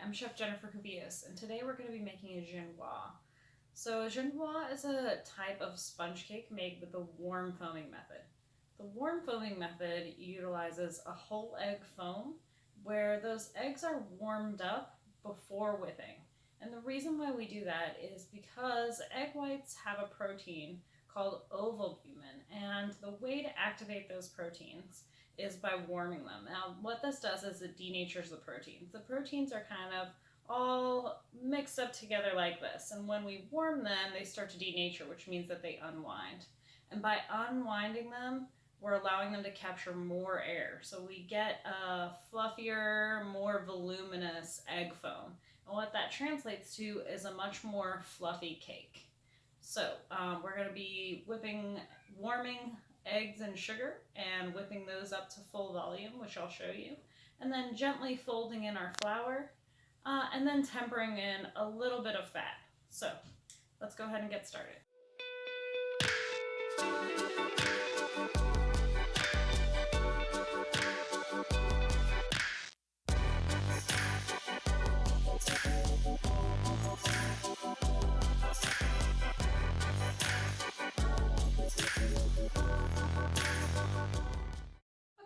I'm Chef Jennifer Cubillos, and today we're going to be making a genoise. So a genoise is a type of sponge cake made with the warm foaming method. The warm foaming method utilizes a whole egg foam where those eggs are warmed up before whipping. And the reason why we do that is because egg whites have a protein called ovalbumin, and the way to activate those proteins is by warming them. Now, what this does is it denatures the proteins. The proteins are kind of all mixed up together like this, and when we warm them, they start to denature, which means that they unwind. And by unwinding them, we're allowing them to capture more air. So we get a fluffier, more voluminous egg foam. And what that translates to is a much more fluffy cake. So we're going to be warming eggs and sugar and whipping those up to full volume, which I'll show you, and then gently folding in our flour and then tempering in a little bit of fat. So let's go ahead and get started.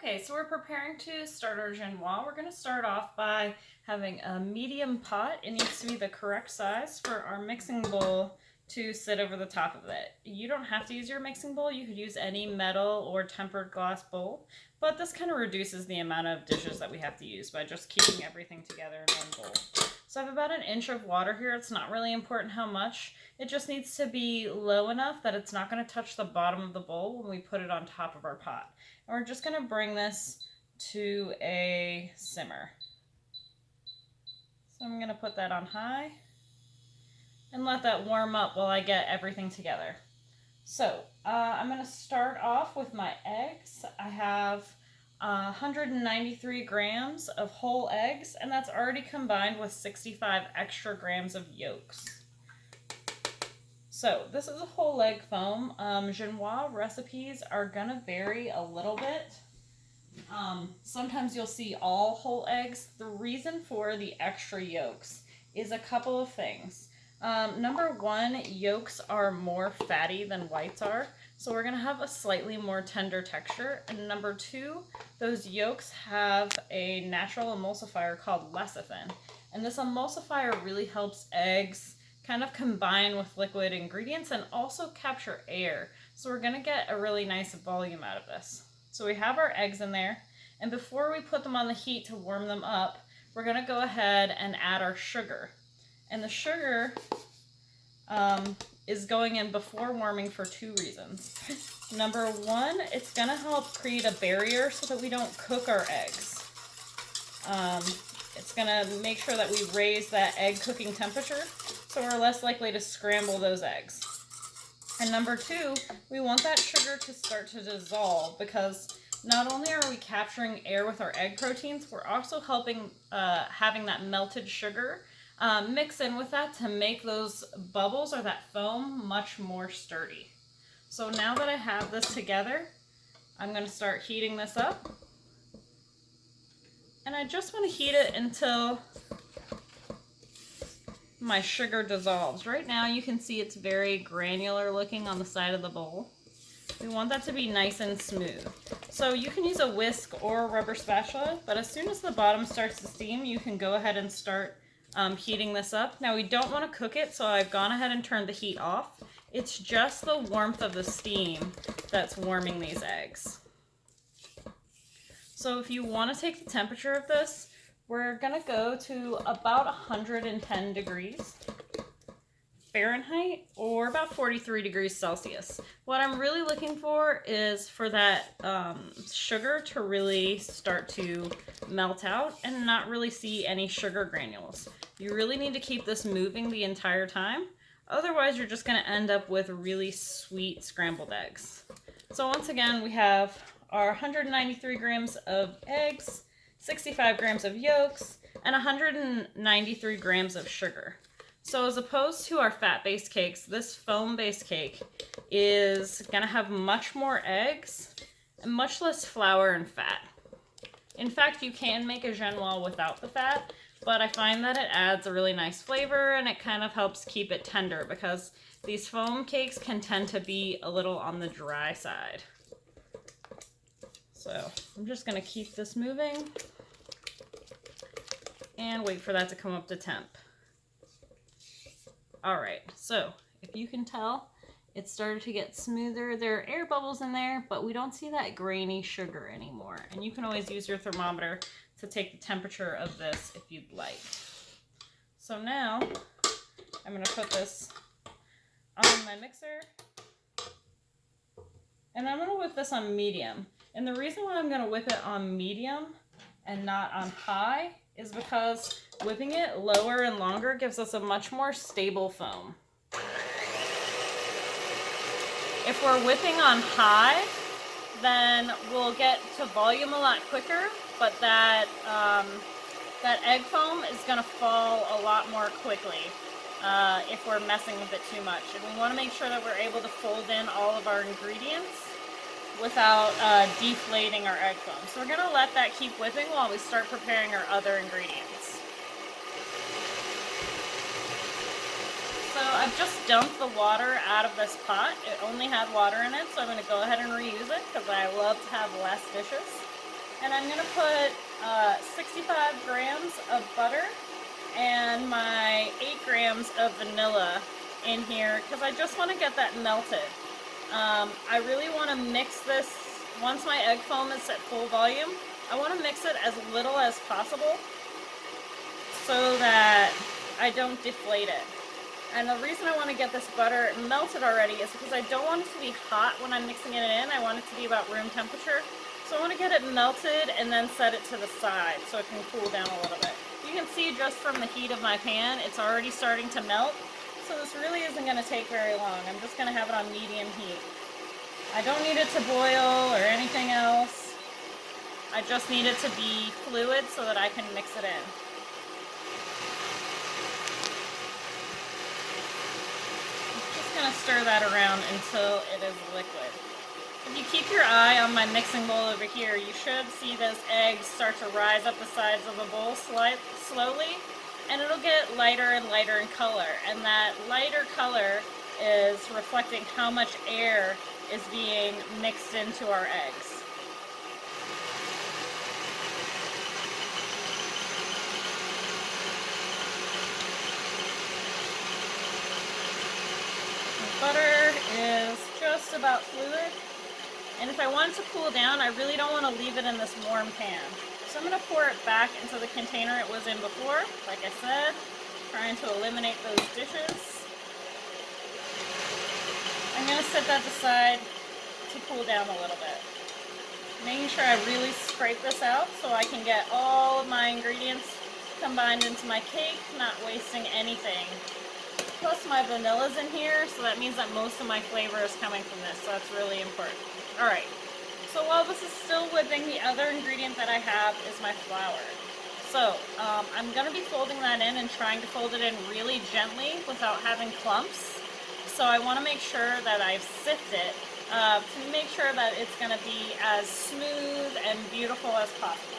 Okay, so we're preparing to start our genoise. We're going to start off by having a medium pot. It needs to be the correct size for our mixing bowl to sit over the top of it. You don't have to use your mixing bowl. You could use any metal or tempered glass bowl, but this kind of reduces the amount of dishes that we have to use by just keeping everything together in one bowl. So I have about 1 inch of water here. It's not really important how much. It just needs to be low enough that it's not going to touch the bottom of the bowl when we put it on top of our pot. And we're just going to bring this to a simmer. So I'm going to put that on high and let that warm up while I get everything together. So I'm going to start off with my eggs. I have 193 grams of whole eggs, and that's already combined with 65 extra grams of yolks. So this is a whole egg foam. Genoise recipes are gonna vary a little bit. Sometimes you'll see all whole eggs. The reason for the extra yolks is a couple of things. Number one, yolks are more fatty than whites are, so we're gonna have a slightly more tender texture. And number two, those yolks have a natural emulsifier called lecithin. And this emulsifier really helps eggs kind of combine with liquid ingredients and also capture air. So we're gonna get a really nice volume out of this. So we have our eggs in there, and before we put them on the heat to warm them up, we're gonna go ahead and add our sugar. And the sugar is going in before warming for two reasons. Number one, it's gonna help create a barrier so that we don't cook our eggs. It's gonna make sure that we raise that egg cooking temperature so we're less likely to scramble those eggs. And number two, we want that sugar to start to dissolve because not only are we capturing air with our egg proteins, we're also helping having that melted sugar mix in with that to make those bubbles or that foam much more sturdy. So now that I have this together, I'm going to start heating this up. And I just want to heat it until my sugar dissolves. Right now you can see it's very granular looking on the side of the bowl. We want that to be nice and smooth. So you can use a whisk or a rubber spatula, but as soon as the bottom starts to steam, you can go ahead and start heating this up. Now we don't want to cook it, so I've gone ahead and turned the heat off. It's just the warmth of the steam that's warming these eggs. So if you want to take the temperature of this, we're gonna go to about 110 degrees Fahrenheit or about 43 degrees Celsius. What I'm really looking for is for that sugar to really start to melt out and not really see any sugar granules. You really need to keep this moving the entire time. Otherwise, you're just gonna end up with really sweet scrambled eggs. So once again, we have our 193 grams of eggs, 65 grams of yolks, and 193 grams of sugar. So as opposed to our fat-based cakes, this foam-based cake is gonna have much more eggs and much less flour and fat. In fact, you can make a genoise without the fat, but I find that it adds a really nice flavor and it kind of helps keep it tender because these foam cakes can tend to be a little on the dry side. So I'm just gonna keep this moving and wait for that to come up to temp. All right, so if you can tell, it started to get smoother. There are air bubbles in there, but we don't see that grainy sugar anymore. And you can always use your thermometer to take the temperature of this if you'd like. So now I'm gonna put this on my mixer and I'm gonna whip this on medium. And the reason why I'm gonna whip it on medium and not on high is because whipping it lower and longer gives us a much more stable foam. If we're whipping on high, then we'll get to volume a lot quicker, but that egg foam is gonna fall a lot more quickly if we're messing with it too much. And we wanna make sure that we're able to fold in all of our ingredients without deflating our egg foam. So we're gonna let that keep whipping while we start preparing our other ingredients. So I've just dumped the water out of this pot. It only had water in it, so I'm gonna go ahead and reuse it because I love to have less dishes. And I'm gonna put 65 grams of butter and my 8 grams of vanilla in here because I just wanna get that melted. I really want to mix this, once my egg foam is at full volume, I want to mix it as little as possible so that I don't deflate it. And the reason I want to get this butter melted already is because I don't want it to be hot when I'm mixing it in. I want it to be about room temperature. So I want to get it melted and then set it to the side so it can cool down a little bit. You can see just from the heat of my pan, it's already starting to melt. So this really isn't going to take very long. I'm just going to have it on medium heat. I don't need it to boil or anything else. I just need it to be fluid so that I can mix it in. I'm just going to stir that around until it is liquid. If you keep your eye on my mixing bowl over here, you should see those eggs start to rise up the sides of the bowl slowly. And it'll get lighter and lighter in color. And that lighter color is reflecting how much air is being mixed into our eggs. The butter is just about fluid. And if I want it to cool down, I really don't want to leave it in this warm pan. So I'm going to pour it back into the container it was in before, like I said, trying to eliminate those dishes. I'm going to set that aside to cool down a little bit. Making sure I really scrape this out so I can get all of my ingredients combined into my cake, not wasting anything. Plus my vanilla's in here, so that means that most of my flavor is coming from this, so that's really important. Alright. So while this is still whipping, the other ingredient that I have is my flour. So I'm going to be folding that in and trying to fold it in really gently without having clumps. So I want to make sure that I've sifted it to make sure that it's going to be as smooth and beautiful as possible.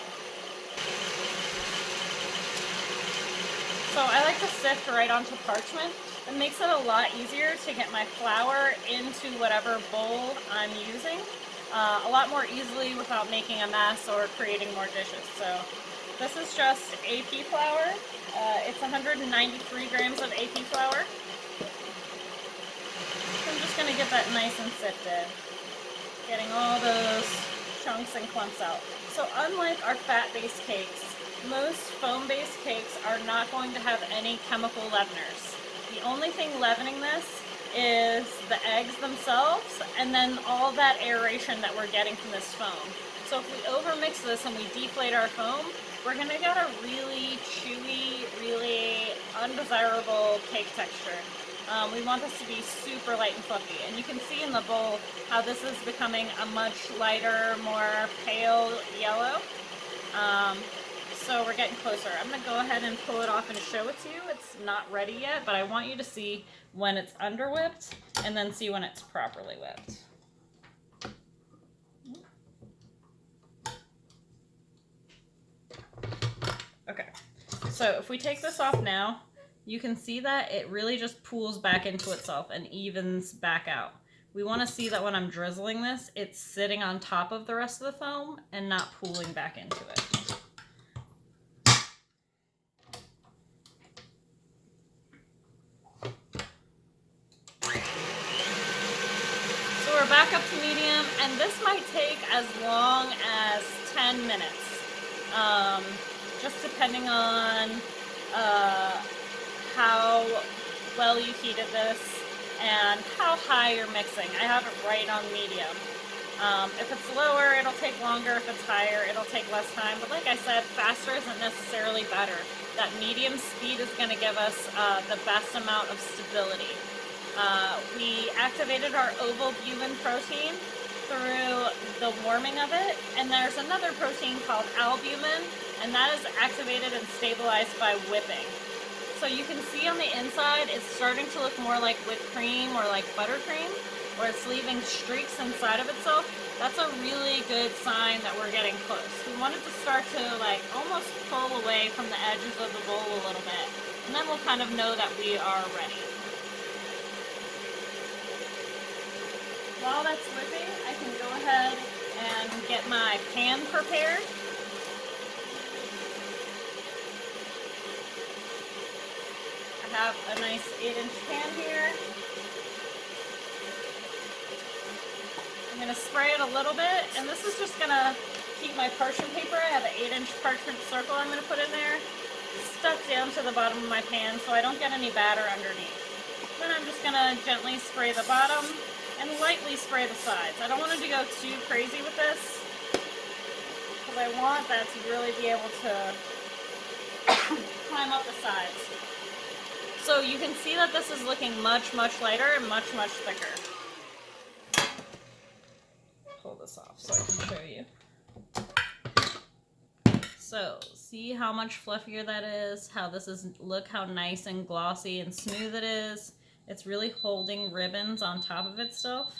So I like to sift right onto parchment. It makes it a lot easier to get my flour into whatever bowl I'm using. A lot more easily without making a mess or creating more dishes. So this is just AP flour. It's 193 grams of AP flour. So I'm just going to get that nice and sifted, getting all those chunks and clumps out. So unlike our fat-based cakes, most foam-based cakes are not going to have any chemical leaveners. The only thing leavening this is the eggs themselves and then all that aeration that we're getting from this foam. So if we overmix this and we deflate our foam, we're going to get a really chewy, really undesirable cake texture. We want this to be super light and fluffy. And you can see in the bowl how this is becoming a much lighter, more pale yellow. So we're getting closer. I'm going to go ahead and pull it off and show it to you. It's not ready yet, but I want you to see when it's under whipped and then see when it's properly whipped. Okay, So if we take this off now, you can see that it really just pools back into itself and evens back out. We want to see that when I'm drizzling this, it's sitting on top of the rest of the foam and not pooling back into it. So we're back up to medium, and this might take as long as 10 minutes, just depending on how well you heated this and how high you're mixing. I have it right on medium. If it's lower, it'll take longer. If it's higher, it'll take less time. But like I said, faster isn't necessarily better. That medium speed is going to give us the best amount of stability. We activated our ovalbumin protein through the warming of it, and there's another protein called albumin, and that is activated and stabilized by whipping. So you can see on the inside, it's starting to look more like whipped cream or like buttercream, or it's leaving streaks inside of itself. That's a really good sign that we're getting close. We want it to start to like almost pull away from the edges of the bowl a little bit, and then we'll kind of know that we are ready. While that's whipping, I can go ahead and get my pan prepared. I have a nice 8-inch pan here. I'm going to spray it a little bit, and this is just going to keep my parchment paper. I have an 8-inch parchment circle I'm going to put in there, stuck down to the bottom of my pan so I don't get any batter underneath. Then I'm just going to gently spray the bottom and lightly spray the sides. I don't want it to go too crazy with this, because I want that to really be able to climb up the sides. So you can see that this is looking much, much lighter and much, much thicker. Pull this off so I can show you. So see how much fluffier that is, how this is, look how nice and glossy and smooth it is. It's really holding ribbons on top of itself.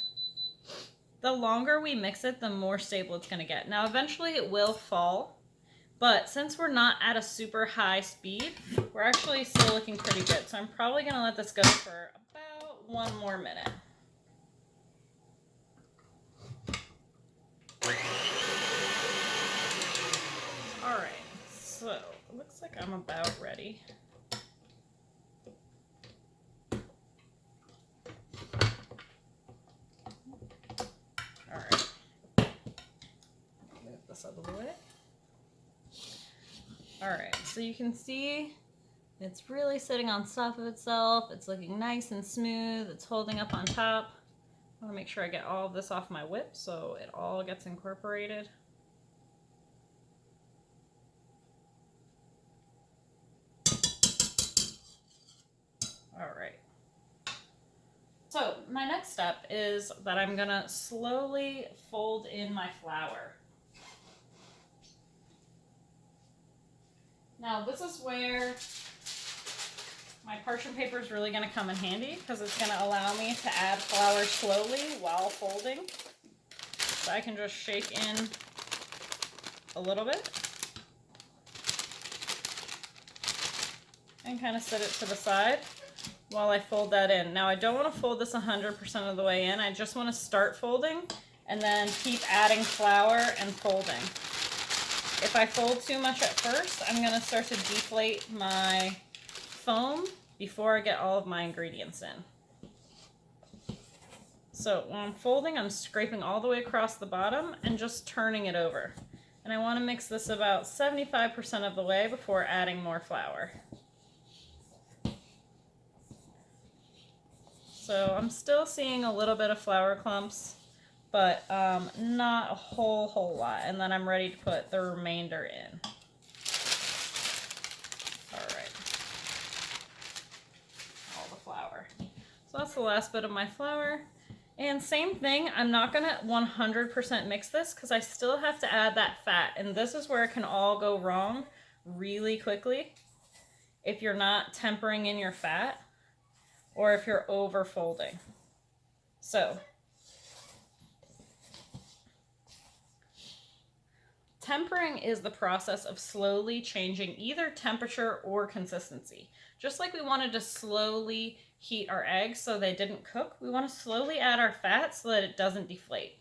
The longer we mix it, the more stable it's going to get. Now eventually it will fall, but since we're not at a super high speed, we're actually still looking pretty good. So I'm probably going to let this go for about 1 more minute. Alright, so it looks like I'm about ready. Alright, move this out of the way. Alright, so you can see it's really sitting on top of itself. It's looking nice and smooth. It's holding up on top. I want to make sure I get all of this off my whip so it all gets incorporated. Alright. So my next step is that I'm going to slowly fold in my flour. Now this is where my parchment paper is really going to come in handy, because it's going to allow me to add flour slowly while folding. So I can just shake in a little bit and kind of set it to the side while I fold that in. Now I don't want to fold this 100% of the way in. I just want to start folding and then keep adding flour and folding. If I fold too much at first, I'm going to start to deflate my foam before I get all of my ingredients in. So when I'm folding, I'm scraping all the way across the bottom and just turning it over. And I want to mix this about 75% of the way before adding more flour. So I'm still seeing a little bit of flour clumps, but not a whole lot. And then I'm ready to put the remainder in. All right. All the flour. So that's the last bit of my flour. And same thing, I'm not gonna 100% mix this because I still have to add that fat. And this is where it can all go wrong really quickly if you're not tempering in your fat or if you're over folding. So tempering is the process of slowly changing either temperature or consistency. Just like we wanted to slowly heat our eggs so they didn't cook, we want to slowly add our fat so that it doesn't deflate.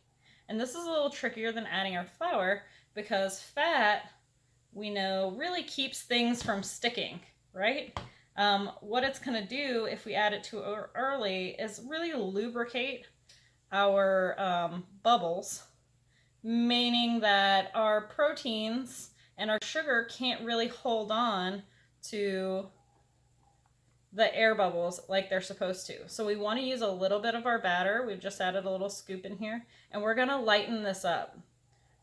And this is a little trickier than adding our flour because fat, we know, really keeps things from sticking, right? What it's going to do if we add it too early is really lubricate our bubbles, meaning that our proteins and our sugar can't really hold on to the air bubbles like they're supposed to. So we want to use a little bit of our batter. We've just added a little scoop in here, and we're going to lighten this up.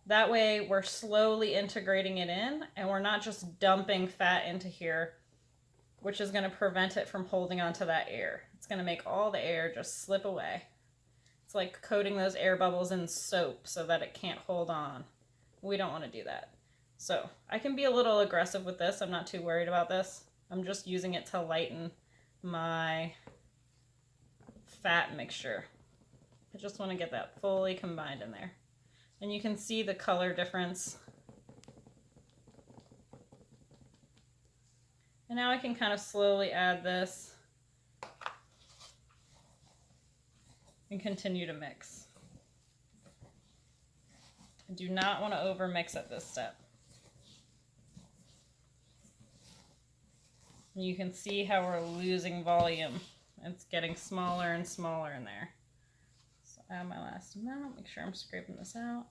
That way we're slowly integrating it in, and we're not just dumping fat into here, which is going to prevent it from holding onto that air. It's going to make all the air just slip away. It's like coating those air bubbles in soap so that it can't hold on. We don't want to do that. So I can be a little aggressive with this. I'm not too worried about this. I'm just using it to lighten my fat mixture. I just want to get that fully combined in there. And you can see the color difference. And now I can kind of slowly add this and continue to mix. I do not want to over mix at this step. You can see how we're losing volume. It's getting smaller and smaller in there. So add my last amount, make sure I'm scraping this out.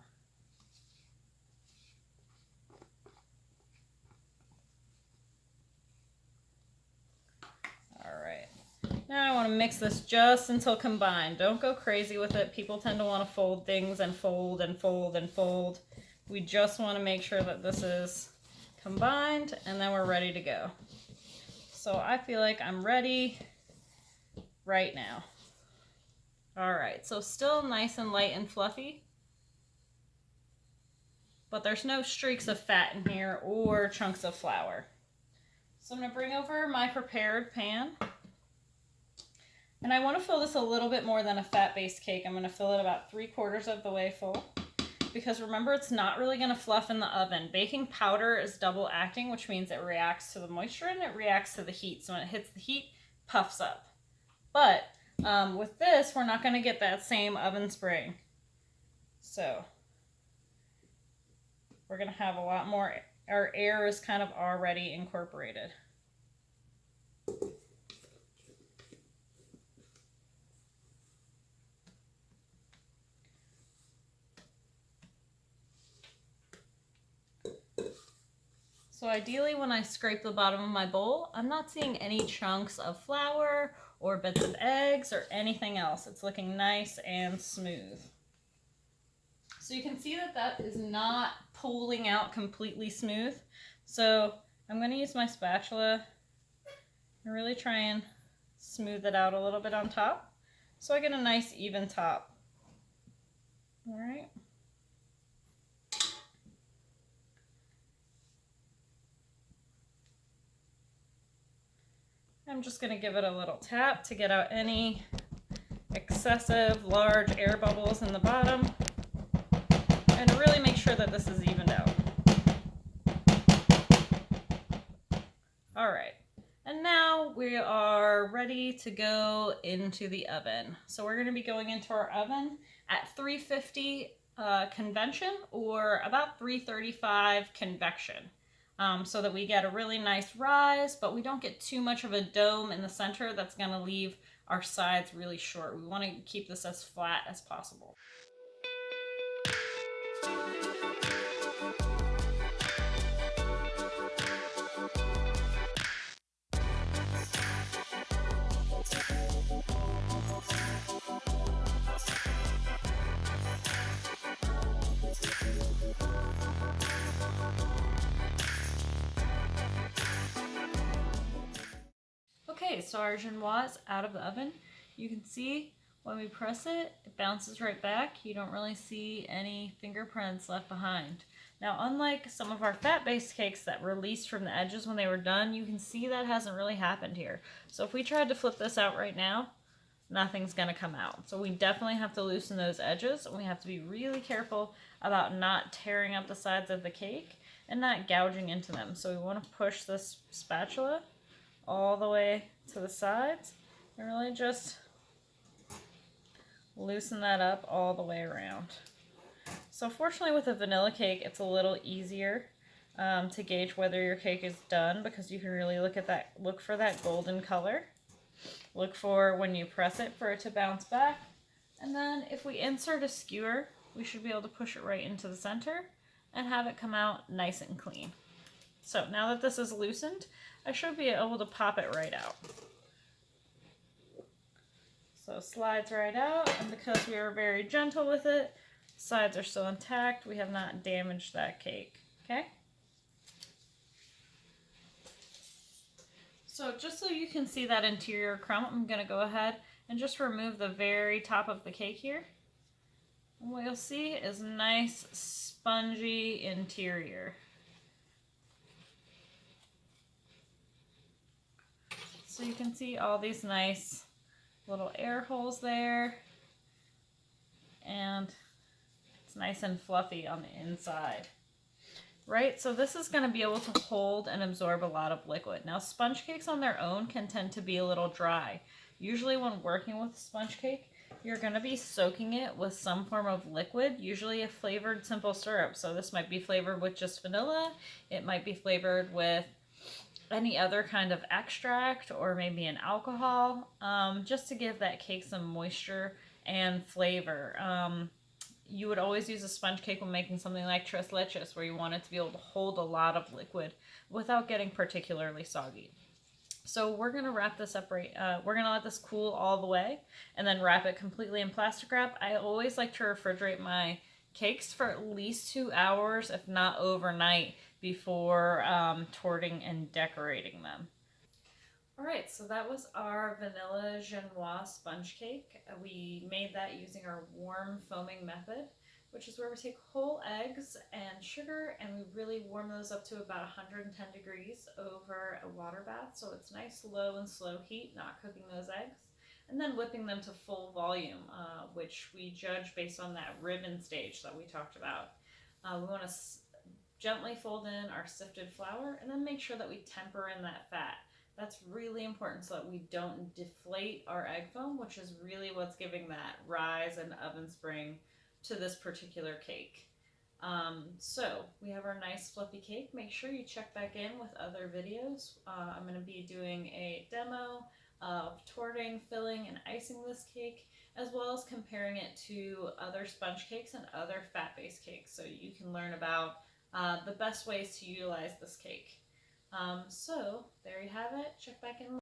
All right. Now I want to mix this just until combined. Don't go crazy with it. People tend to want to fold things and fold and fold and fold. We just want to make sure that this is combined, and then we're ready to go. So I feel like I'm ready right now. All right, so still nice and light and fluffy, but there's no streaks of fat in here or chunks of flour. So I'm gonna bring over my prepared pan, and I wanna fill this a little bit more than a fat-based cake. I'm gonna fill it about 3/4 of the way full, because remember, it's not really gonna fluff in the oven. Baking powder is double acting, which means it reacts to the moisture and it reacts to the heat. So when it hits the heat, puffs up. But with this, we're not gonna get that same oven spring. So we're gonna have a lot more, our air is kind of already incorporated. So ideally, when I scrape the bottom of my bowl, I'm not seeing any chunks of flour or bits of eggs or anything else. It's looking nice and smooth. So you can see that that is not pulling out completely smooth. So I'm going to use my spatula and really try and smooth it out a little bit on top, so I get a nice even top. All right. I'm just going to give it a little tap to get out any excessive large air bubbles in the bottom, and really make sure that this is evened out. All right, and now we are ready to go into the oven. So we're going to be going into our oven at 350 convention, or about 335 convection. So that we get a really nice rise, but we don't get too much of a dome in the center that's going to leave our sides really short. We want to keep this as flat as possible. Okay, so our genoise is out of the oven. You can see when we press it, it bounces right back. You don't really see any fingerprints left behind. Now, unlike some of our fat-based cakes that released from the edges when they were done, you can see that hasn't really happened here. So if we tried to flip this out right now, nothing's gonna come out. So we definitely have to loosen those edges, and we have to be really careful about not tearing up the sides of the cake and not gouging into them. So we want to push this spatula all the way to the sides and really just loosen that up all the way around. So fortunately with a vanilla cake, it's a little easier to gauge whether your cake is done, because you can really look for that golden color. Look for when you press it for it to bounce back. And then if we insert a skewer, we should be able to push it right into the center and have it come out nice and clean. So now that this is loosened, I should be able to pop it right out. So slides right out, and because we are very gentle with it, sides are still intact. We have not damaged that cake, okay? So just so you can see that interior crumb, I'm going to go ahead and just remove the very top of the cake here. And what you'll see is nice spongy interior. So you can see all these nice little air holes there. And it's nice and fluffy on the inside. Right, so this is going to be able to hold and absorb a lot of liquid. Now, sponge cakes on their own can tend to be a little dry. Usually when working with a sponge cake, you're going to be soaking it with some form of liquid, usually a flavored simple syrup. So this might be flavored with just vanilla. It might be flavored with any other kind of extract or maybe an alcohol, just to give that cake some moisture and flavor. You would always use a sponge cake when making something like tres leches, where you want it to be able to hold a lot of liquid without getting particularly soggy. So we're going to wrap this up we're going to let this cool all the way and then wrap it completely in plastic wrap. I always like to refrigerate my cakes for at least 2 hours, if not overnight, before torting and decorating them. Alright, so that was our vanilla Genoise sponge cake. We made that using our warm foaming method, which is where we take whole eggs and sugar and we really warm those up to about 110 degrees over a water bath. So it's nice low and slow heat, not cooking those eggs. And then whipping them to full volume, which we judge based on that ribbon stage that we talked about. We want to gently fold in our sifted flour and then make sure that we temper in that fat. That's really important so that we don't deflate our egg foam, which is really what's giving that rise and oven spring to this particular cake. So we have our nice fluffy cake. Make sure you check back in with other videos. I'm going to be doing a demo of torting, filling, and icing this cake, as well as comparing it to other sponge cakes and other fat-based cakes, so you can learn about the best ways to utilize this cake. So there you have it. Check back in.